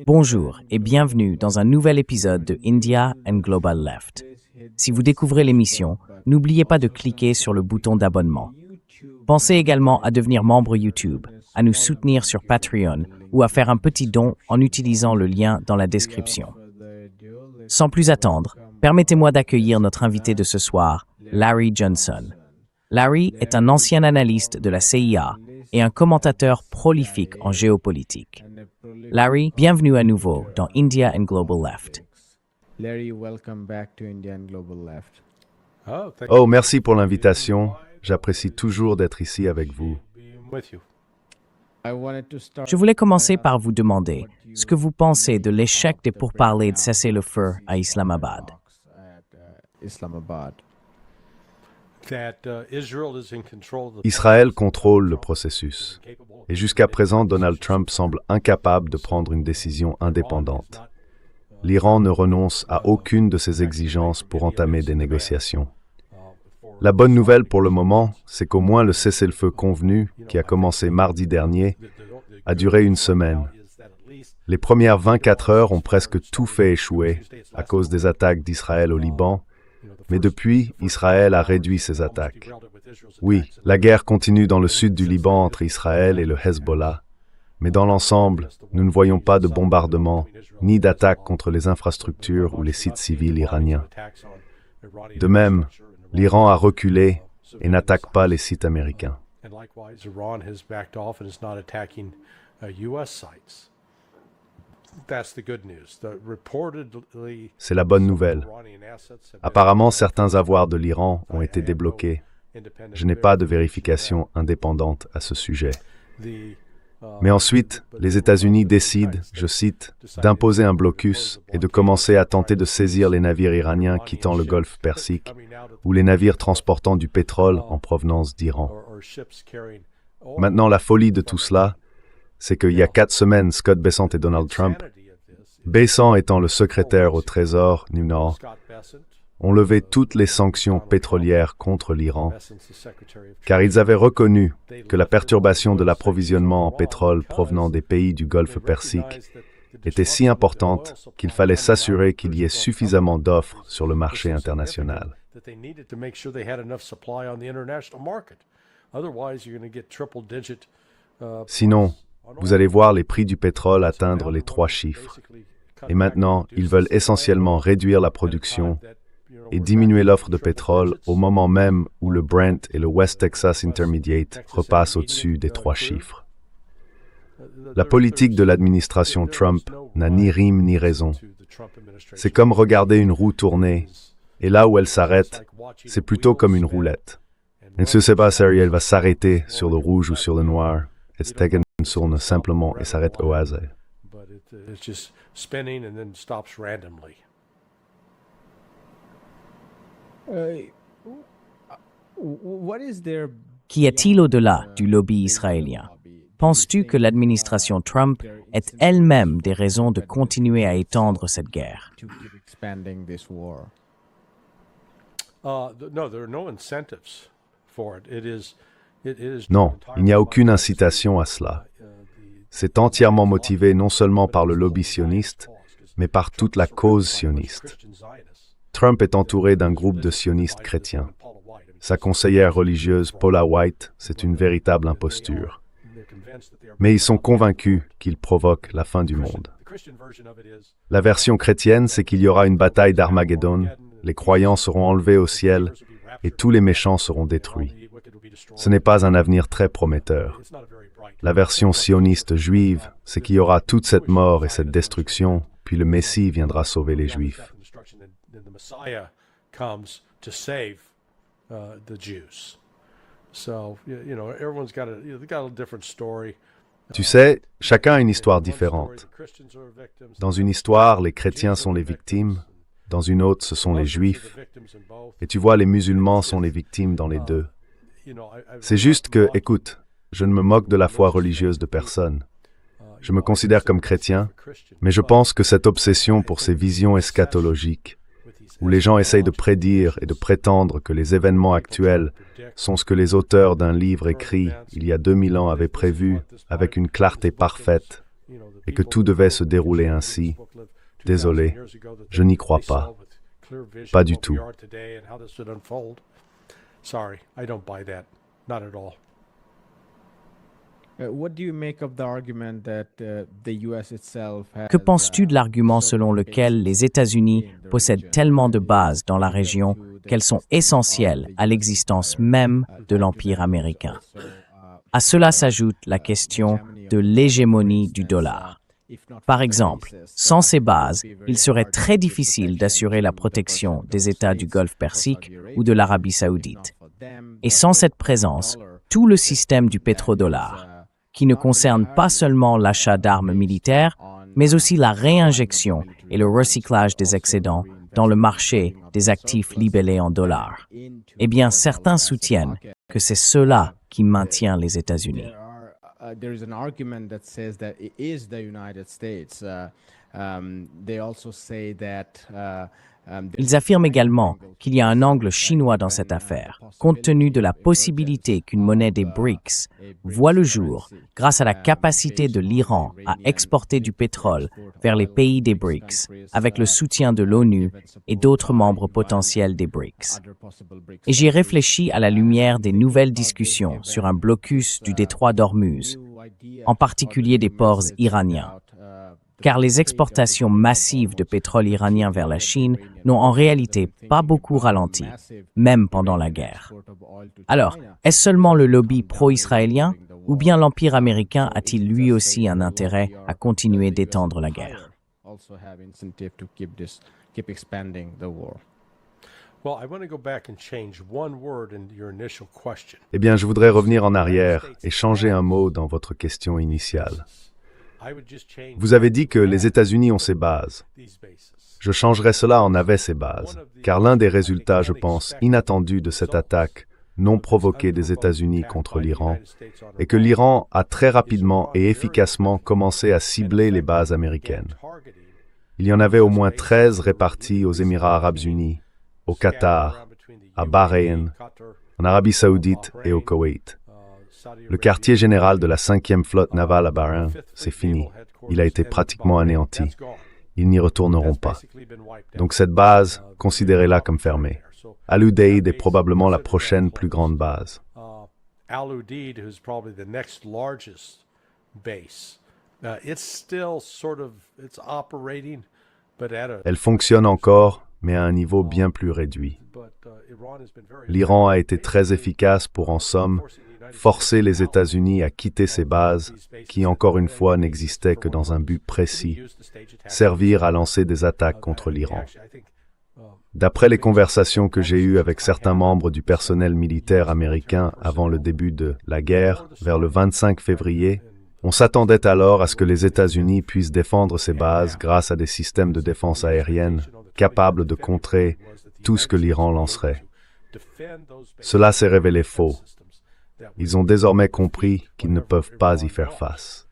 Bonjour et bienvenue dans un nouvel épisode de India and Global Left. Si vous découvrez l'émission, n'oubliez pas de cliquer sur le bouton d'abonnement. Pensez également à devenir membre YouTube, à nous soutenir sur Patreon ou à faire un petit don en utilisant le lien dans la description. Sans plus attendre, permettez-moi d'accueillir notre invité de ce soir, Larry Johnson. Larry est un ancien analyste de la CIA et un commentateur prolifique en géopolitique. Larry, bienvenue à nouveau dans India and Global Left. Larry, welcome back to India and Global Left. Oh, merci pour l'invitation. J'apprécie toujours d'être ici avec vous. Je voulais commencer par vous demander ce que vous pensez de l'échec des pourparlers de cessez-le-feu à Islamabad. Israël contrôle le processus. Et jusqu'à présent, Donald Trump semble incapable de prendre une décision indépendante. L'Iran ne renonce à aucune de ses exigences pour entamer des négociations. La bonne nouvelle pour le moment, c'est qu'au moins le cessez-le-feu convenu, qui a commencé mardi dernier, a duré une semaine. Les premières 24 heures ont presque tout fait échouer à cause des attaques d'Israël au Liban, mais depuis, Israël a réduit ses attaques. Oui, la guerre continue dans le sud du Liban entre Israël et le Hezbollah, mais dans l'ensemble, nous ne voyons pas de bombardements ni d'attaques contre les infrastructures ou les sites civils iraniens. De même, l'Iran a reculé et n'attaque pas les sites américains. C'est la bonne nouvelle. Apparemment, certains avoirs de l'Iran ont été débloqués. Je n'ai pas de vérification indépendante à ce sujet. Mais ensuite, les États-Unis décident, je cite, d'imposer un blocus et de commencer à tenter de saisir les navires iraniens quittant le golfe Persique ou les navires transportant du pétrole en provenance d'Iran. Maintenant, la folie de tout cela, c'est qu'il y a 4 semaines, Scott Bessent et Donald Trump, Bessent étant le secrétaire au Trésor, ont levé toutes les sanctions pétrolières contre l'Iran, car ils avaient reconnu que la perturbation de l'approvisionnement en pétrole provenant des pays du Golfe Persique était si importante qu'il fallait s'assurer qu'il y ait suffisamment d'offres sur le marché international. Sinon, vous allez voir les prix du pétrole atteindre les 3 chiffres. Et maintenant, ils veulent essentiellement réduire la production et diminuer l'offre de pétrole au moment même où le Brent et le West Texas Intermediate repassent au-dessus des 3 chiffres. La politique de l'administration Trump n'a ni rime ni raison. C'est comme regarder une roue tourner, et là où elle s'arrête, c'est plutôt comme une roulette. Elle ne sait pas si elle va s'arrêter sur le rouge ou sur le noir. Elle se tourne simplement et s'arrête au hasard. Qu'y a-t-il au-delà du lobby israélien? Penses-tu que l'administration Trump ait elle-même des raisons de continuer à étendre cette guerre? Non, il n'y a aucune incitation à cela. C'est entièrement motivé non seulement par le lobby sioniste, mais par toute la cause sioniste. Trump est entouré d'un groupe de sionistes chrétiens. Sa conseillère religieuse, Paula White, c'est une véritable imposture. Mais ils sont convaincus qu'il provoque la fin du monde. La version chrétienne, c'est qu'il y aura une bataille d'Armageddon, les croyants seront enlevés au ciel et tous les méchants seront détruits. Ce n'est pas un avenir très prometteur. La version sioniste juive, c'est qu'il y aura toute cette mort et cette destruction, puis le Messie viendra sauver les Juifs. Tu sais, chacun a une histoire différente. Dans une histoire, les chrétiens sont les victimes, dans une autre, ce sont les Juifs, et tu vois, les musulmans sont les victimes dans les deux. C'est juste que, écoute, je ne me moque de la foi religieuse de personne. Je me considère comme chrétien, mais je pense que cette obsession pour ces visions eschatologiques où les gens essayent de prédire et de prétendre que les événements actuels sont ce que les auteurs d'un livre écrit il y a 2000 ans avaient prévu avec une clarté parfaite et que tout devait se dérouler ainsi. Désolé, je n'y crois pas. Pas du tout. Que penses-tu de l'argument selon lequel les États-Unis possèdent tellement de bases dans la région qu'elles sont essentielles à l'existence même de l'Empire américain? À cela s'ajoute la question de l'hégémonie du dollar. Par exemple, sans ces bases, il serait très difficile d'assurer la protection des États du Golfe Persique ou de l'Arabie saoudite. Et sans cette présence, tout le système du pétrodollar, qui ne concerne pas seulement l'achat d'armes militaires, mais aussi la réinjection et le recyclage des excédents dans le marché des actifs libellés en dollars. Eh bien, certains soutiennent que c'est cela qui maintient les États-Unis. There is an argument that says that it is the United States. They also say that Ils affirment également qu'il y a un angle chinois dans cette affaire, compte tenu de la possibilité qu'une monnaie des BRICS voit le jour grâce à la capacité de l'Iran à exporter du pétrole vers les pays des BRICS, avec le soutien de l'ONU et d'autres membres potentiels des BRICS. Et j'y réfléchis à la lumière des nouvelles discussions sur un blocus du détroit d'Ormuz, en particulier des ports iraniens. Car les exportations massives de pétrole iranien vers la Chine n'ont en réalité pas beaucoup ralenti, même pendant la guerre. Alors, est-ce seulement le lobby pro-israélien ou bien l'Empire américain a-t-il lui aussi un intérêt à continuer d'étendre la guerre? Eh bien, je voudrais revenir en arrière et changer un mot dans votre question initiale. Vous avez dit que les États-Unis ont ces bases. Je changerai cela en avaient ces bases, car l'un des résultats, je pense, inattendus de cette attaque non provoquée des États-Unis contre l'Iran est que l'Iran a très rapidement et efficacement commencé à cibler les bases américaines. Il y en avait au moins 13 réparties aux Émirats arabes unis, au Qatar, à Bahreïn, en Arabie saoudite et au Koweït. Le quartier général de la 5e flotte navale à Bahreïn, c'est fini. Il a été pratiquement anéanti. Ils n'y retourneront pas. Donc cette base, considérez-la comme fermée. Al-Udeid est probablement la prochaine plus grande base. Elle fonctionne encore, mais à un niveau bien plus réduit. L'Iran a été très efficace pour, en somme, forcer les États-Unis à quitter ces bases qui, encore une fois, n'existaient que dans un but précis, servir à lancer des attaques contre l'Iran. D'après les conversations que j'ai eues avec certains membres du personnel militaire américain avant le début de la guerre, vers le 25 février, on s'attendait alors à ce que les États-Unis puissent défendre ces bases grâce à des systèmes de défense aérienne capables de contrer tout ce que l'Iran lancerait. Cela s'est révélé faux. Ils ont désormais compris qu'ils ne peuvent pas y faire face.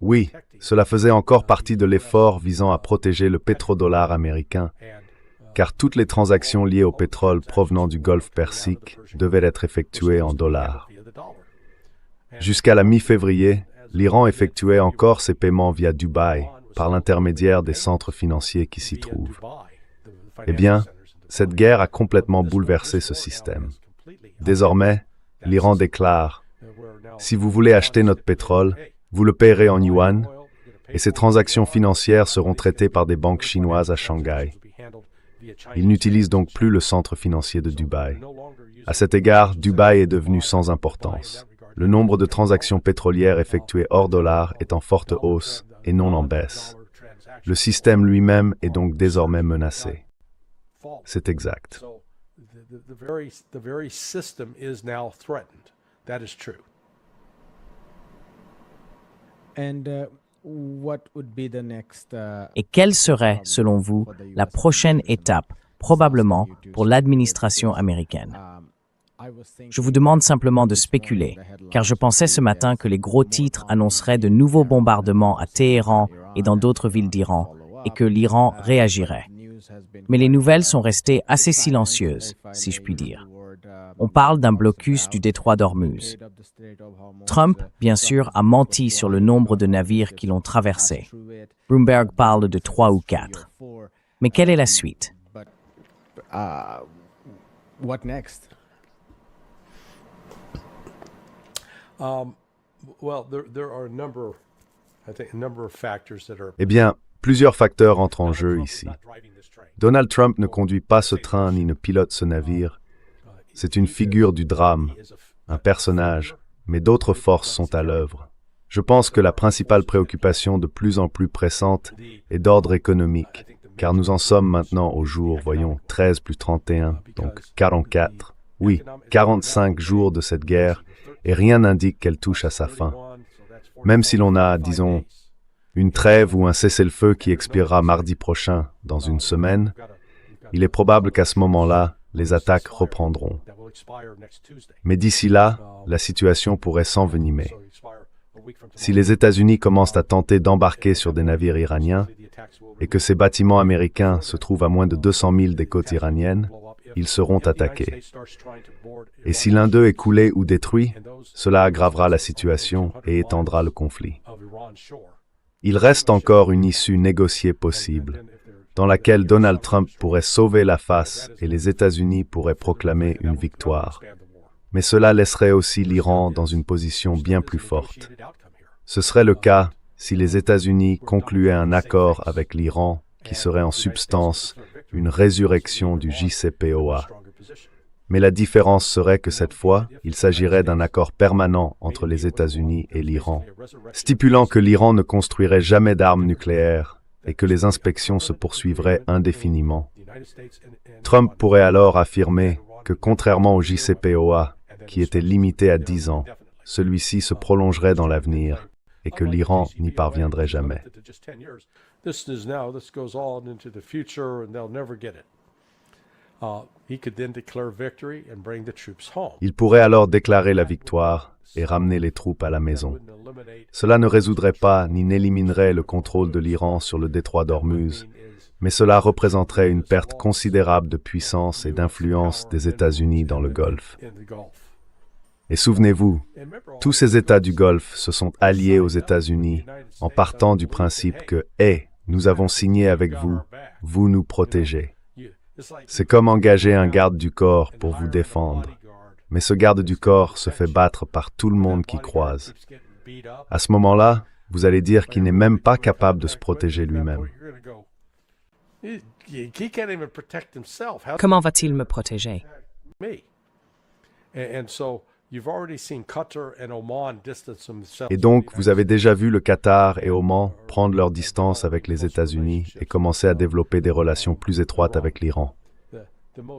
Oui, cela faisait encore partie de l'effort visant à protéger le pétrodollar américain, car toutes les transactions liées au pétrole provenant du Golfe Persique devaient être effectuées en dollars. Jusqu'à la mi-février, l'Iran effectuait encore ses paiements via Dubaï, par l'intermédiaire des centres financiers qui s'y trouvent. Eh bien, cette guerre a complètement bouleversé ce système. Désormais, l'Iran déclare « Si vous voulez acheter notre pétrole, vous le paierez en yuan, et ces transactions financières seront traitées par des banques chinoises à Shanghai. » Ils n'utilisent donc plus le centre financier de Dubaï. À cet égard, Dubaï est devenu sans importance. Le nombre de transactions pétrolières effectuées hors dollar est en forte hausse et non en baisse. Le système lui-même est donc désormais menacé. C'est exact. Et quelle serait, selon vous, la prochaine étape, probablement, pour l'administration américaine? Je vous demande simplement de spéculer, car je pensais ce matin que les gros titres annonceraient de nouveaux bombardements à Téhéran et dans d'autres villes d'Iran, et que l'Iran réagirait. Mais les nouvelles sont restées assez silencieuses, si je puis dire. On parle d'un blocus du détroit d'Ormuz. Trump, bien sûr, a menti sur le nombre de navires qui l'ont traversé. Bloomberg parle de 3 ou 4. Mais quelle est la suite? What next? Eh bien, plusieurs facteurs entrent en jeu ici. Donald Trump ne conduit pas ce train ni ne pilote ce navire. C'est une figure du drame, un personnage, mais d'autres forces sont à l'œuvre. Je pense que la principale préoccupation de plus en plus pressante est d'ordre économique, car nous en sommes maintenant au jour, voyons, 13 plus 31, donc 44. Oui, 45 jours de cette guerre, et rien n'indique qu'elle touche à sa fin. Même si l'on a, disons, une trêve ou un cessez-le-feu qui expirera mardi prochain, dans une semaine, il est probable qu'à ce moment-là, les attaques reprendront. Mais d'ici là, la situation pourrait s'envenimer. Si les États-Unis commencent à tenter d'embarquer sur des navires iraniens et que ces bâtiments américains se trouvent à moins de 200 000 des côtes iraniennes, ils seront attaqués. Et si l'un d'eux est coulé ou détruit, cela aggravera la situation et étendra le conflit. Il reste encore une issue négociée possible, dans laquelle Donald Trump pourrait sauver la face et les États-Unis pourraient proclamer une victoire. Mais cela laisserait aussi l'Iran dans une position bien plus forte. Ce serait le cas si les États-Unis concluaient un accord avec l'Iran qui serait en substance une résurrection du JCPOA. Mais la différence serait que cette fois, il s'agirait d'un accord permanent entre les États-Unis et l'Iran, stipulant que l'Iran ne construirait jamais d'armes nucléaires et que les inspections se poursuivraient indéfiniment. Trump pourrait alors affirmer que, contrairement au JCPOA, qui était limité à 10 ans, celui-ci se prolongerait dans l'avenir et que l'Iran n'y parviendrait jamais. Il pourrait alors déclarer la victoire et ramener les troupes à la maison. Cela ne résoudrait pas ni n'éliminerait le contrôle de l'Iran sur le détroit d'Ormuz, mais cela représenterait une perte considérable de puissance et d'influence des États-Unis dans le Golfe. Et souvenez-vous, tous ces États du Golfe se sont alliés aux États-Unis en partant du principe que « Hey, nous avons signé avec vous, vous nous protégez ». C'est comme engager un garde du corps pour vous défendre. Mais ce garde du corps se fait battre par tout le monde qui croise. À ce moment-là, vous allez dire qu'il n'est même pas capable de se protéger lui-même. Comment va-t-il me protéger? Et donc, vous avez déjà vu le Qatar et Oman prendre leur distance avec les États-Unis et commencer à développer des relations plus étroites avec l'Iran.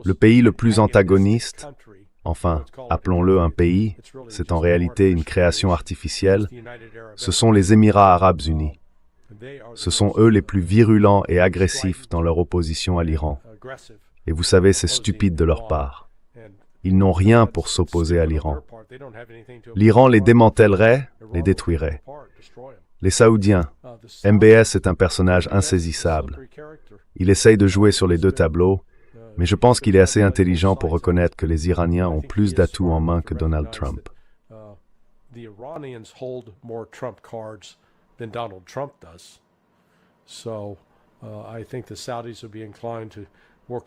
Le pays le plus antagoniste, enfin, appelons-le un pays, c'est en réalité une création artificielle, ce sont les Émirats arabes unis. Ce sont eux les plus virulents et agressifs dans leur opposition à l'Iran. Et vous savez, c'est stupide de leur part. Ils n'ont rien pour s'opposer à l'Iran. L'Iran les démantèlerait, les détruirait. Les Saoudiens, MBS est un personnage insaisissable. Il essaye de jouer sur les deux tableaux, mais je pense qu'il est assez intelligent pour reconnaître que les Iraniens ont plus d'atouts en main que Donald Trump.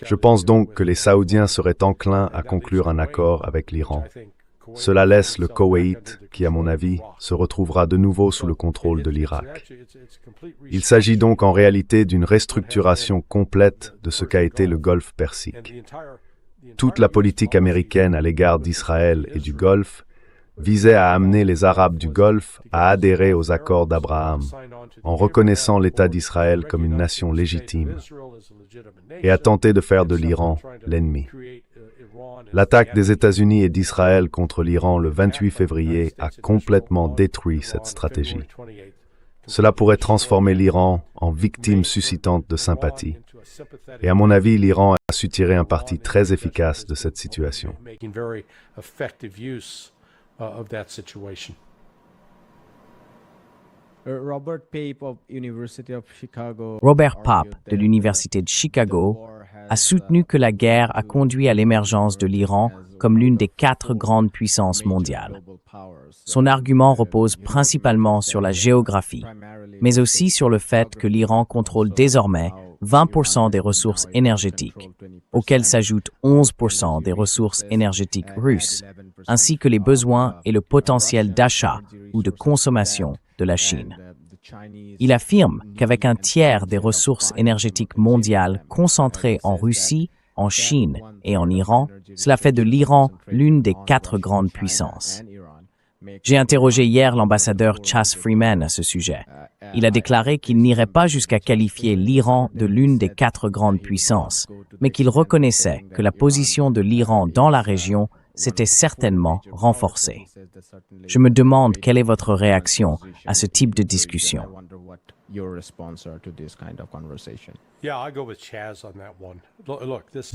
Je pense donc que les Saoudiens seraient enclins à conclure un accord avec l'Iran. Cela laisse le Koweït, qui, à mon avis, se retrouvera de nouveau sous le contrôle de l'Irak. Il s'agit donc en réalité d'une restructuration complète de ce qu'a été le Golfe Persique. Toute la politique américaine à l'égard d'Israël et du Golfe visait à amener les Arabes du Golfe à adhérer aux accords d'Abraham, en reconnaissant l'État d'Israël comme une nation légitime, et à tenter de faire de l'Iran l'ennemi. L'attaque des États-Unis et d'Israël contre l'Iran le 28 février a complètement détruit cette stratégie. Cela pourrait transformer l'Iran en victime suscitante de sympathie. Et à mon avis, l'Iran a su tirer un parti très efficace de cette situation. Robert Pape de l'Université de Chicago a soutenu que la guerre a conduit à l'émergence de l'Iran comme l'une des 4 grandes puissances mondiales. Son argument repose principalement sur la géographie, mais aussi sur le fait que l'Iran contrôle désormais 20% des ressources énergétiques, auxquelles s'ajoutent 11% des ressources énergétiques russes, ainsi que les besoins et le potentiel d'achat ou de consommation de la Chine. Il affirme qu'avec un tiers des ressources énergétiques mondiales concentrées en Russie, en Chine et en Iran, cela fait de l'Iran l'une des 4 grandes puissances. J'ai interrogé hier l'ambassadeur Chas Freeman à ce sujet. Il a déclaré qu'il n'irait pas jusqu'à qualifier l'Iran de l'une des 4 grandes puissances, mais qu'il reconnaissait que la position de l'Iran dans la région s'était certainement renforcée. Je me demande quelle est votre réaction à ce type de discussion.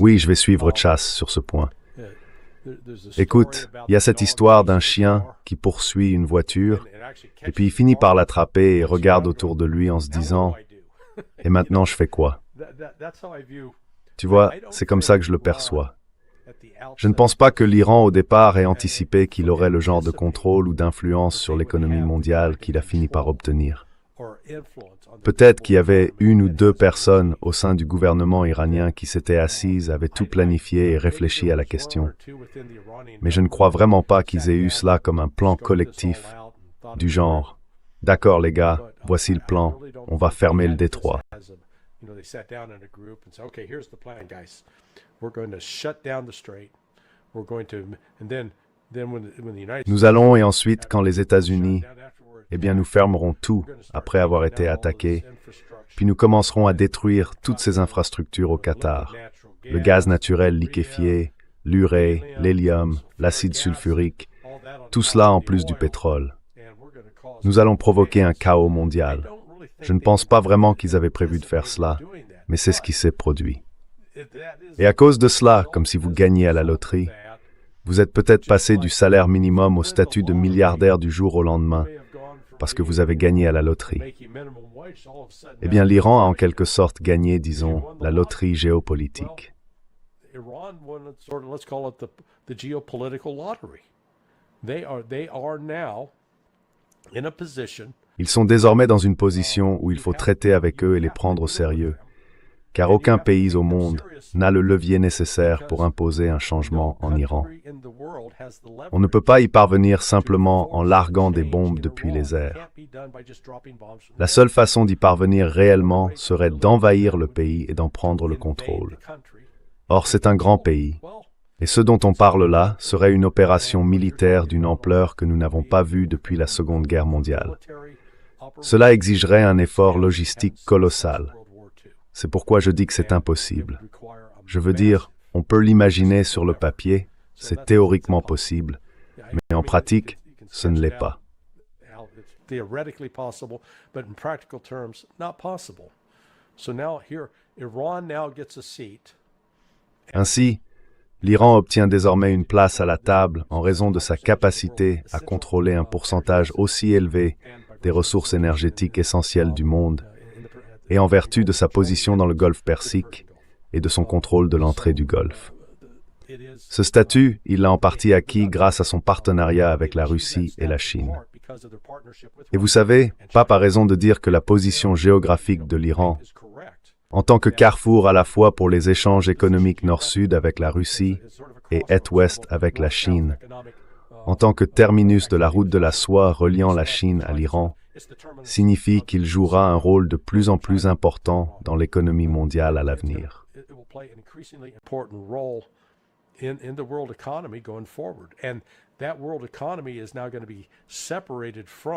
Oui, je vais suivre Chas sur ce point. Écoute, il y a cette histoire d'un chien qui poursuit une voiture, et puis il finit par l'attraper et regarde autour de lui en se disant « Et maintenant, je fais quoi ?» Tu vois, c'est comme ça que je le perçois. Je ne pense pas que l'Iran, au départ, ait anticipé qu'il aurait le genre de contrôle ou d'influence sur l'économie mondiale qu'il a fini par obtenir. Peut-être qu'il y avait 1 ou 2 personnes au sein du gouvernement iranien qui s'étaient assises, avaient tout planifié et réfléchi à la question. Mais je ne crois vraiment pas qu'ils aient eu cela comme un plan collectif, du genre « D'accord les gars, voici le plan, on va fermer le détroit. » Nous allons et ensuite, quand les États-Unis, nous fermerons tout après avoir été attaqués, puis nous commencerons à détruire toutes ces infrastructures au Qatar, le gaz naturel liquéfié, l'urée, l'hélium, l'acide sulfurique, tout cela en plus du pétrole. Nous allons provoquer un chaos mondial. Je ne pense pas vraiment qu'ils avaient prévu de faire cela, mais c'est ce qui s'est produit. Et à cause de cela, comme si vous gagniez à la loterie, vous êtes peut-être passé du salaire minimum au statut de milliardaire du jour au lendemain, parce que vous avez gagné à la loterie. Eh bien, l'Iran a en quelque sorte gagné, disons, la loterie géopolitique. Ils sont désormais dans une position où il faut traiter avec eux et les prendre au sérieux, car aucun pays au monde n'a le levier nécessaire pour imposer un changement en Iran. On ne peut pas y parvenir simplement en larguant des bombes depuis les airs. La seule façon d'y parvenir réellement serait d'envahir le pays et d'en prendre le contrôle. Or, c'est un grand pays, et ce dont on parle là serait une opération militaire d'une ampleur que nous n'avons pas vue depuis la Seconde Guerre mondiale. Cela exigerait un effort logistique colossal. C'est pourquoi je dis que c'est impossible. Je veux dire, on peut l'imaginer sur le papier, c'est théoriquement possible, mais en pratique, ce ne l'est pas. Ainsi, l'Iran obtient désormais une place à la table en raison de sa capacité à contrôler un pourcentage aussi élevé des ressources énergétiques essentielles du monde, et en vertu de sa position dans le Golfe Persique et de son contrôle de l'entrée du Golfe. Ce statut, il l'a en partie acquis grâce à son partenariat avec la Russie et la Chine. Et vous savez, pas par raison de dire que la position géographique de l'Iran, en tant que carrefour à la fois pour les échanges économiques nord-sud avec la Russie et est-ouest avec la Chine, en tant que terminus de la route de la soie reliant la Chine à l'Iran, signifie qu'il jouera un rôle de plus en plus important dans l'économie mondiale à l'avenir.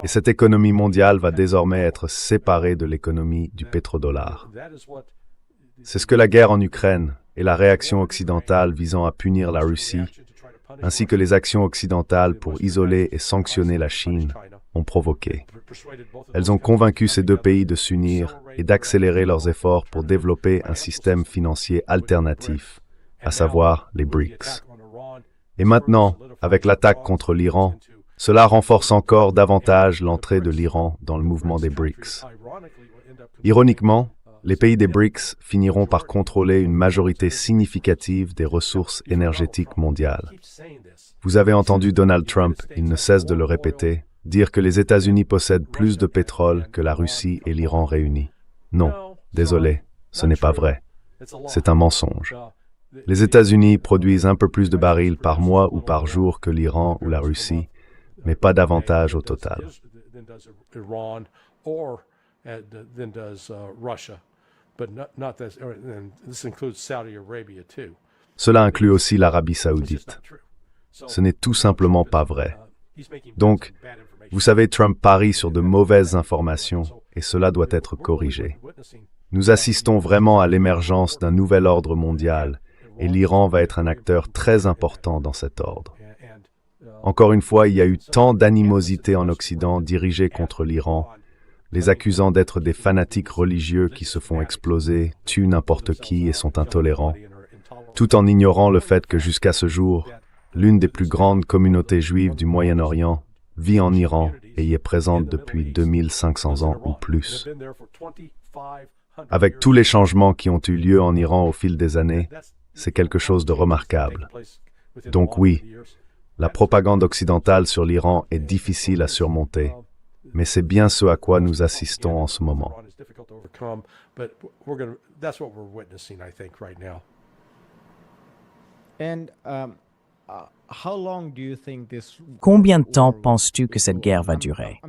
Et cette économie mondiale va désormais être séparée de l'économie du pétrodollar. C'est ce que la guerre en Ukraine et la réaction occidentale visant à punir la Russie, ainsi que les actions occidentales pour isoler et sanctionner la Chine, ont provoqué. Elles ont convaincu ces deux pays de s'unir et d'accélérer leurs efforts pour développer un système financier alternatif, à savoir les BRICS. Et maintenant, avec l'attaque contre l'Iran, cela renforce encore davantage l'entrée de l'Iran dans le mouvement des BRICS. Ironiquement, les pays des BRICS finiront par contrôler une majorité significative des ressources énergétiques mondiales. Vous avez entendu Donald Trump, il ne cesse de le répéter, dire que les États-Unis possèdent plus de pétrole que la Russie et l'Iran réunis. Non, désolé, ce n'est pas vrai. C'est un mensonge. Les États-Unis produisent un peu plus de barils par mois ou par jour que l'Iran ou la Russie, mais pas davantage au total. Cela inclut aussi l'Arabie saoudite. Ce n'est tout simplement pas vrai. Donc, vous savez, Trump parie sur de mauvaises informations et cela doit être corrigé. Nous assistons vraiment à l'émergence d'un nouvel ordre mondial et l'Iran va être un acteur très important dans cet ordre. Encore une fois, il y a eu tant d'animosité en Occident dirigée contre l'Iran, les accusant d'être des fanatiques religieux qui se font exploser, tuent n'importe qui et sont intolérants, tout en ignorant le fait que jusqu'à ce jour, l'une des plus grandes communautés juives du Moyen-Orient vit en Iran et y est présente depuis 2500 ans ou plus. Avec tous les changements qui ont eu lieu en Iran au fil des années, c'est quelque chose de remarquable. Donc oui, la propagande occidentale sur l'Iran est difficile à surmonter, mais c'est bien ce à quoi nous assistons en ce moment. Combien de temps penses-tu que cette guerre va durer?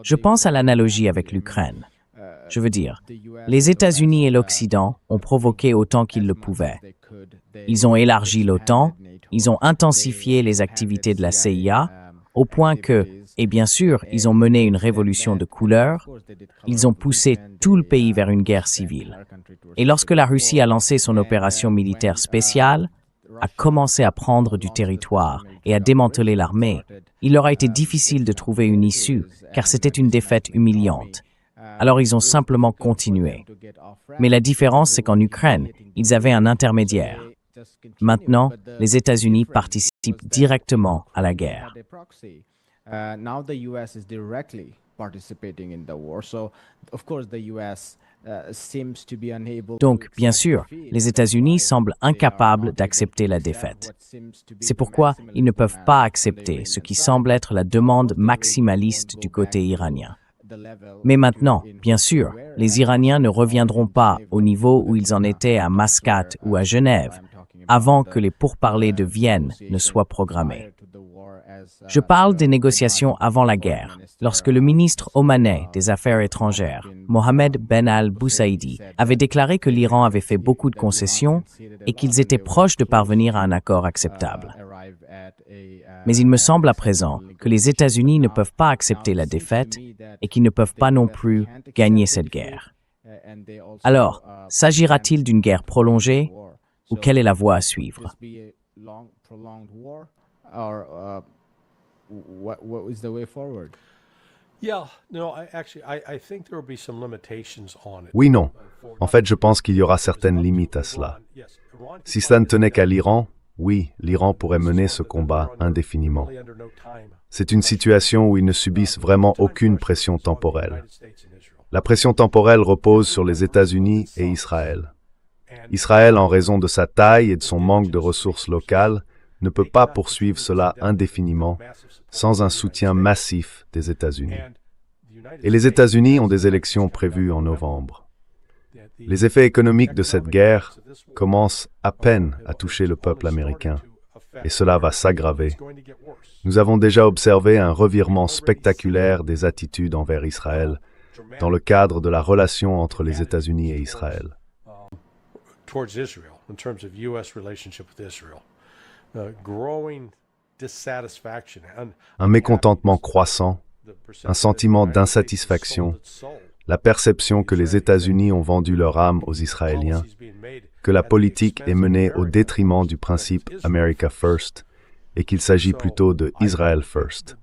Je pense à l'analogie avec l'Ukraine. Je veux dire, les États-Unis et l'Occident ont provoqué autant qu'ils le pouvaient. Ils ont élargi l'OTAN, ils ont intensifié les activités de la CIA, au point que, et bien sûr, ils ont mené une révolution de couleur, ils ont poussé tout le pays vers une guerre civile. Et lorsque la Russie a lancé son opération militaire spéciale, a commencé à prendre du territoire et à démanteler l'armée, il leur a été difficile de trouver une issue, car c'était une défaite humiliante. Alors ils ont simplement continué. Mais la différence, c'est qu'en Ukraine, ils avaient un intermédiaire. Maintenant, les États-Unis participent directement à la guerre. Donc, bien sûr, les États-Unis semblent incapables d'accepter la défaite. C'est pourquoi ils ne peuvent pas accepter ce qui semble être la demande maximaliste du côté iranien. Mais maintenant, bien sûr, les Iraniens ne reviendront pas au niveau où ils en étaient à Mascate ou à Genève, avant que les pourparlers de Vienne ne soient programmés. Je parle des négociations avant la guerre, lorsque le ministre omanais des Affaires étrangères, Mohamed Ben al-Boussaïdi, avait déclaré que l'Iran avait fait beaucoup de concessions et qu'ils étaient proches de parvenir à un accord acceptable. Mais il me semble à présent que les États-Unis ne peuvent pas accepter la défaite et qu'ils ne peuvent pas non plus gagner cette guerre. Alors, s'agira-t-il d'une guerre prolongée ou quelle est la voie à suivre? Oui, non. En fait, je pense qu'il y aura certaines limites à cela. Si cela ne tenait qu'à l'Iran, oui, l'Iran pourrait mener ce combat indéfiniment. C'est une situation où ils ne subissent vraiment aucune pression temporelle. La pression temporelle repose sur les États-Unis et Israël. Israël, en raison de sa taille et de son manque de ressources locales, ne peut pas poursuivre cela indéfiniment sans un soutien massif des États-Unis. Et les États-Unis ont des élections prévues en novembre. Les effets économiques de cette guerre commencent à peine à toucher le peuple américain, et cela va s'aggraver. Nous avons déjà observé un revirement spectaculaire des attitudes envers Israël dans le cadre de la relation entre les États-Unis et Israël. Un mécontentement croissant, un sentiment d'insatisfaction, la perception que les États-Unis ont vendu leur âme aux Israéliens, que la politique est menée au détriment du principe America First et qu'il s'agit plutôt de Israel First.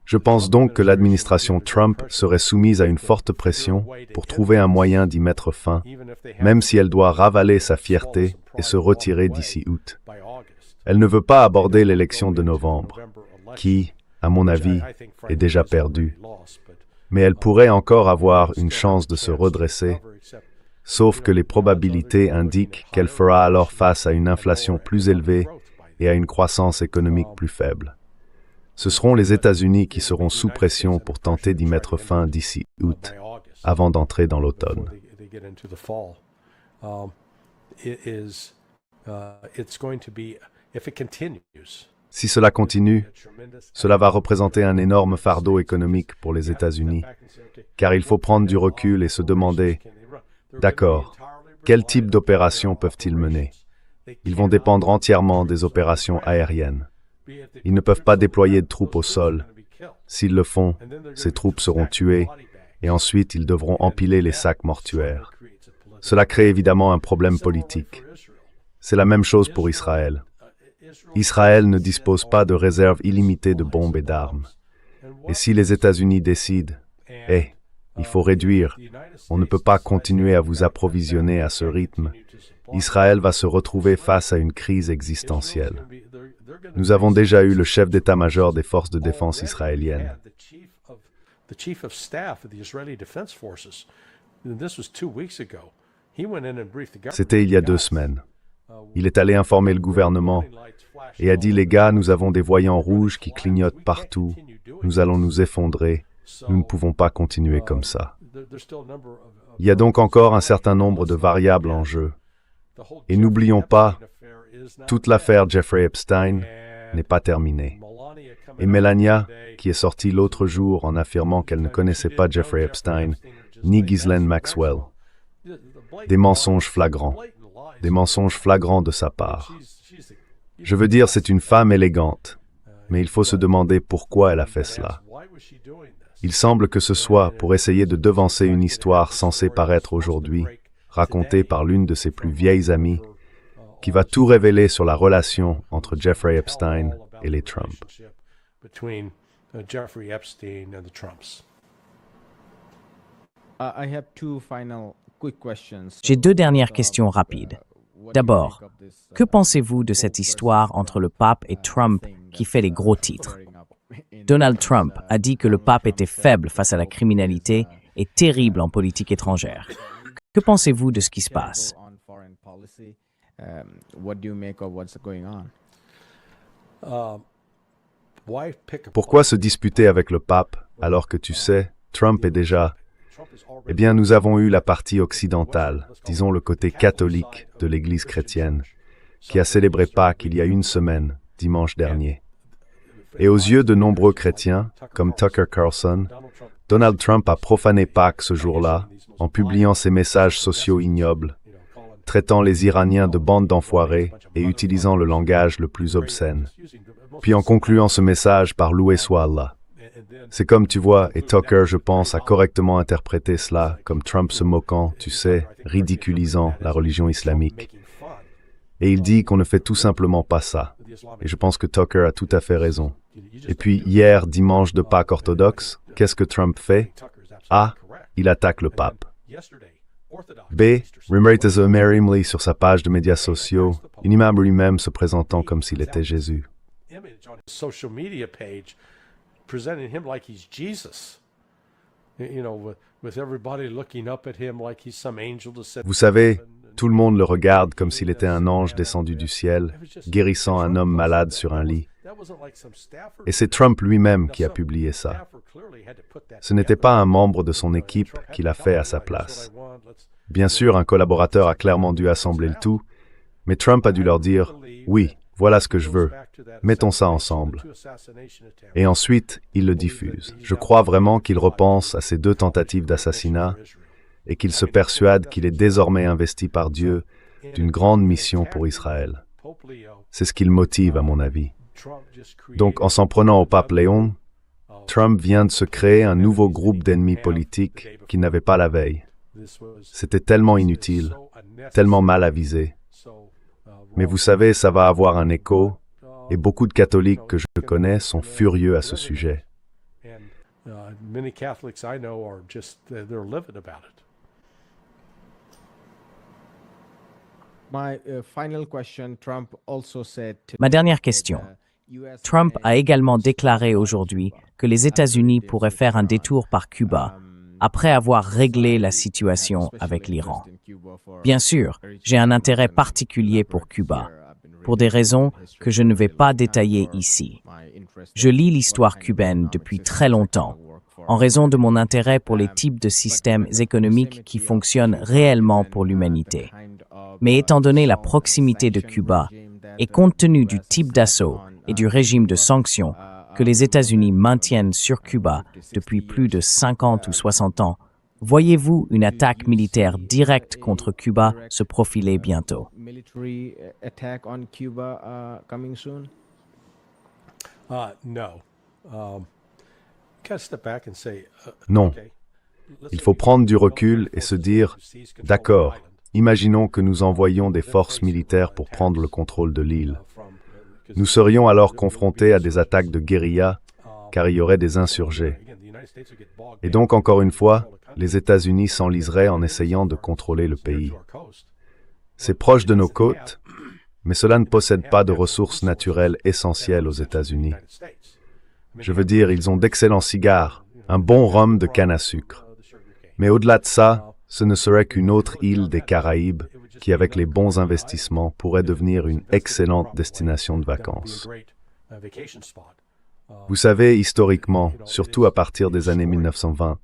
Je pense donc que l'administration Trump serait soumise à une forte pression pour trouver un moyen d'y mettre fin, même si elle doit ravaler sa fierté et se retirer d'ici août. Elle ne veut pas aborder l'élection de novembre, qui, à mon avis, est déjà perdue. Mais elle pourrait encore avoir une chance de se redresser, sauf que les probabilités indiquent qu'elle fera alors face à une inflation plus élevée et à une croissance économique plus faible. Ce seront les États-Unis qui seront sous pression pour tenter d'y mettre fin d'ici août, avant d'entrer dans l'automne. Si cela continue, cela va représenter un énorme fardeau économique pour les États-Unis, car il faut prendre du recul et se demander, d'accord, quel type d'opérations peuvent-ils mener? Ils vont dépendre entièrement des opérations aériennes. Ils ne peuvent pas déployer de troupes au sol. S'ils le font, ces troupes seront tuées et ensuite ils devront empiler les sacs mortuaires. Cela crée évidemment un problème politique. C'est la même chose pour Israël. Israël ne dispose pas de réserves illimitées de bombes et d'armes. Et si les États-Unis décident, il faut réduire, on ne peut pas continuer à vous approvisionner à ce rythme, Israël va se retrouver face à une crise existentielle. Nous avons déjà eu le chef d'état-major des forces de défense israéliennes. C'était il y a 2 semaines. Il est allé informer le gouvernement et a dit « Les gars, nous avons des voyants rouges qui clignotent partout. Nous allons nous effondrer. Nous ne pouvons pas continuer comme ça. » Il y a donc encore un certain nombre de variables en jeu. Et n'oublions pas, toute l'affaire Jeffrey Epstein n'est pas terminée. Et Melania, qui est sortie l'autre jour en affirmant qu'elle ne connaissait pas Jeffrey Epstein, ni Ghislaine Maxwell. Des mensonges flagrants de sa part. Je veux dire, c'est une femme élégante, mais il faut se demander pourquoi elle a fait cela. Il semble que ce soit pour essayer de devancer une histoire censée paraître aujourd'hui, racontée par l'une de ses plus vieilles amies, qui va tout révéler sur la relation entre Jeffrey Epstein et les Trump. J'ai 2 dernières questions rapides. D'abord, que pensez-vous de cette histoire entre le pape et Trump qui fait les gros titres? Donald Trump a dit que le pape était faible face à la criminalité et terrible en politique étrangère. Que pensez-vous de ce qui se passe? Pourquoi se disputer avec le pape alors que tu sais, Trump est déjà... Eh bien, nous avons eu la partie occidentale, disons le côté catholique de l'Église chrétienne, qui a célébré Pâques il y a 1 semaine, dimanche dernier. Et aux yeux de nombreux chrétiens, comme Tucker Carlson, Donald Trump a profané Pâques ce jour-là en publiant ses messages sociaux ignobles, traitant les Iraniens de bandes d'enfoirés et utilisant le langage le plus obscène. Puis en concluant ce message par louer soit Allah. C'est comme tu vois, et Tucker, je pense, a correctement interprété cela comme Trump se moquant, tu sais, ridiculisant la religion islamique. Et il dit qu'on ne fait tout simplement pas ça. Et je pense que Tucker a tout à fait raison. Et puis hier, dimanche de Pâques orthodoxe, qu'est-ce que Trump fait? A. Il attaque le pape. B. Rimrita Merimly sur sa page de médias sociaux, un imam lui-même se présentant comme s'il était Jésus. Presenting him like he's Jesus, with everybody looking up at him like he's some angel descended. Vous savez, tout le monde le regarde comme s'il était un ange descendu du ciel, guérissant un homme malade sur un lit. Et c'est Trump lui-même qui a publié ça. Ce n'était pas un membre de son équipe qui l'a fait à sa place. Bien sûr, un collaborateur a clairement dû assembler le tout, mais Trump a dû leur dire « Oui, voilà ce que je veux. Mettons ça ensemble. » Et ensuite, il le diffuse. Je crois vraiment qu'il repense à ces 2 tentatives d'assassinat et qu'il se persuade qu'il est désormais investi par Dieu d'une grande mission pour Israël. C'est ce qui le motive, à mon avis. Donc, en s'en prenant au pape Léon, Trump vient de se créer un nouveau groupe d'ennemis politiques qu'il n'avait pas la veille. C'était tellement inutile, tellement mal avisé. Mais vous savez, ça va avoir un écho, et beaucoup de catholiques que je connais sont furieux à ce sujet. Many Catholics I know are just, they're livid about it. My final question, Trump also said Ma dernière question. Trump a également déclaré aujourd'hui que les États-Unis pourraient faire un détour par Cuba après avoir réglé la situation avec l'Iran. Bien sûr, j'ai un intérêt particulier pour Cuba, pour des raisons que je ne vais pas détailler ici. Je lis l'histoire cubaine depuis très longtemps, en raison de mon intérêt pour les types de systèmes économiques qui fonctionnent réellement pour l'humanité. Mais étant donné la proximité de Cuba et compte tenu du type d'assaut et du régime de sanctions que les États-Unis maintiennent sur Cuba depuis plus de 50 ou 60 ans, voyez-vous une attaque militaire directe contre Cuba se profiler bientôt? military attack on Cuba coming soon? No. Gotta step back and say, Non. okay, Il faut prendre du recul et se dire, d'accord, imaginons que nous envoyions des forces militaires pour prendre le contrôle de l'île. Nous serions alors confrontés à des attaques de guérilla, car il y aurait des insurgés. Et donc, encore une fois, les États-Unis s'enliseraient en essayant de contrôler le pays. C'est proche de nos côtes, mais cela ne possède pas de ressources naturelles essentielles aux États-Unis. Je veux dire, ils ont d'excellents cigares, un bon rhum de canne à sucre. Mais au-delà de ça, ce ne serait qu'une autre île des Caraïbes qui, avec les bons investissements, pourrait devenir une excellente destination de vacances. Vous savez, historiquement, surtout à partir des années 1920,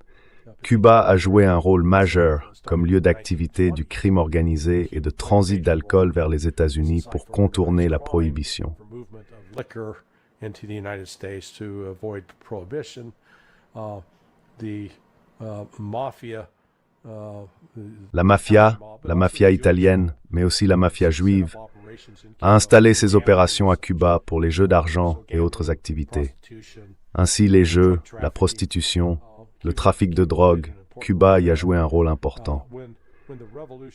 Cuba a joué un rôle majeur comme lieu d'activité du crime organisé et de transit d'alcool vers les États-Unis pour contourner la prohibition. Into the United States to avoid prohibition. La mafia italienne, mais aussi la mafia juive, a installé ses opérations à Cuba pour les jeux d'argent et autres activités. Ainsi, les jeux, la prostitution, le trafic de drogue, Cuba y a joué un rôle important.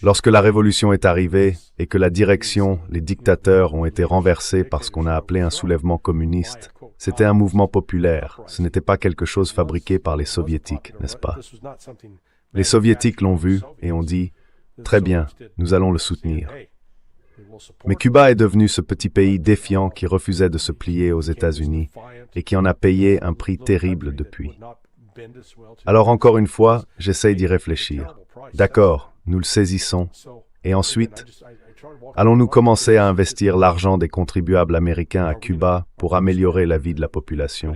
Lorsque la révolution est arrivée et que la direction, les dictateurs ont été renversés par ce qu'on a appelé un soulèvement communiste, c'était un mouvement populaire, ce n'était pas quelque chose fabriqué par les soviétiques, n'est-ce pas? Les soviétiques l'ont vu et ont dit « Très bien, nous allons le soutenir ». Mais Cuba est devenu ce petit pays défiant qui refusait de se plier aux États-Unis et qui en a payé un prix terrible depuis. Alors encore une fois, j'essaye d'y réfléchir. D'accord, nous le saisissons. Et ensuite, allons-nous commencer à investir l'argent des contribuables américains à Cuba pour améliorer la vie de la population?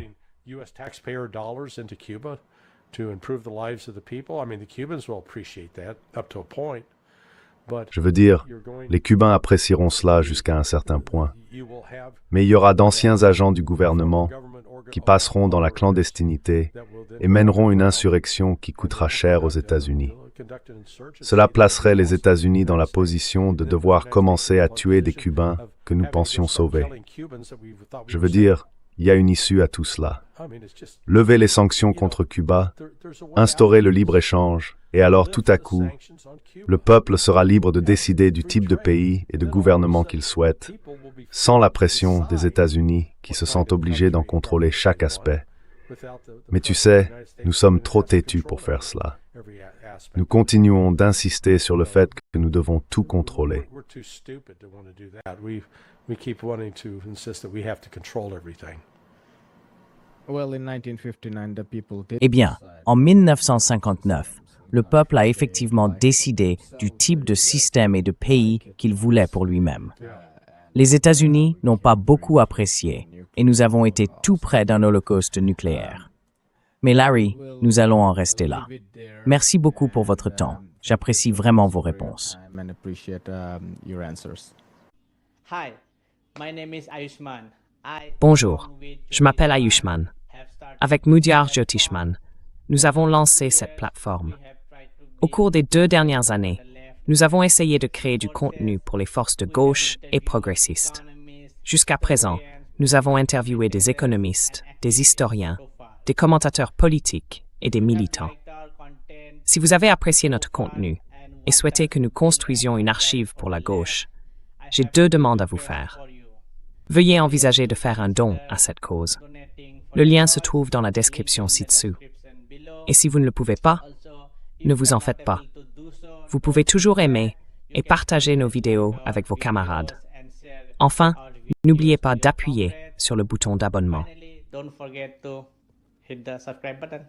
Je veux dire, les Cubains apprécieront cela jusqu'à un certain point. Mais il y aura d'anciens agents du gouvernement qui passeront dans la clandestinité et mèneront une insurrection qui coûtera cher aux États-Unis. Cela placerait les États-Unis dans la position de devoir commencer à tuer des Cubains que nous pensions sauver. Je veux dire, il y a une issue à tout cela. Lever les sanctions contre Cuba, instaurer le libre-échange, et alors tout à coup, le peuple sera libre de décider du type de pays et de gouvernement qu'il souhaite, sans la pression des États-Unis qui se sentent obligés d'en contrôler chaque aspect. Mais tu sais, nous sommes trop têtus pour faire cela. Nous continuons d'insister sur le fait que nous devons tout contrôler. Eh bien, en 1959, le peuple a effectivement décidé du type de système et de pays qu'il voulait pour lui-même. Les États-Unis n'ont pas beaucoup apprécié et nous avons été tout près d'un holocauste nucléaire. Mais Larry, nous allons en rester là. Merci beaucoup pour votre temps. J'apprécie vraiment vos réponses. Bonjour, je m'appelle Ayushman. Avec Mudyar Jyotishman, nous avons lancé cette plateforme. Au cours des 2 dernières années, nous avons essayé de créer du contenu pour les forces de gauche et progressistes. Jusqu'à présent, nous avons interviewé des économistes, des historiens, des commentateurs politiques et des militants. Si vous avez apprécié notre contenu et souhaitez que nous construisions une archive pour la gauche, j'ai 2 demandes à vous faire. Veuillez envisager de faire un don à cette cause. Le lien se trouve dans la description ci-dessous. Et si vous ne le pouvez pas, ne vous en faites pas. Vous pouvez toujours aimer et partager nos vidéos avec vos camarades. Enfin, n'oubliez pas d'appuyer sur le bouton d'abonnement. Don't forget to hit the subscribe button.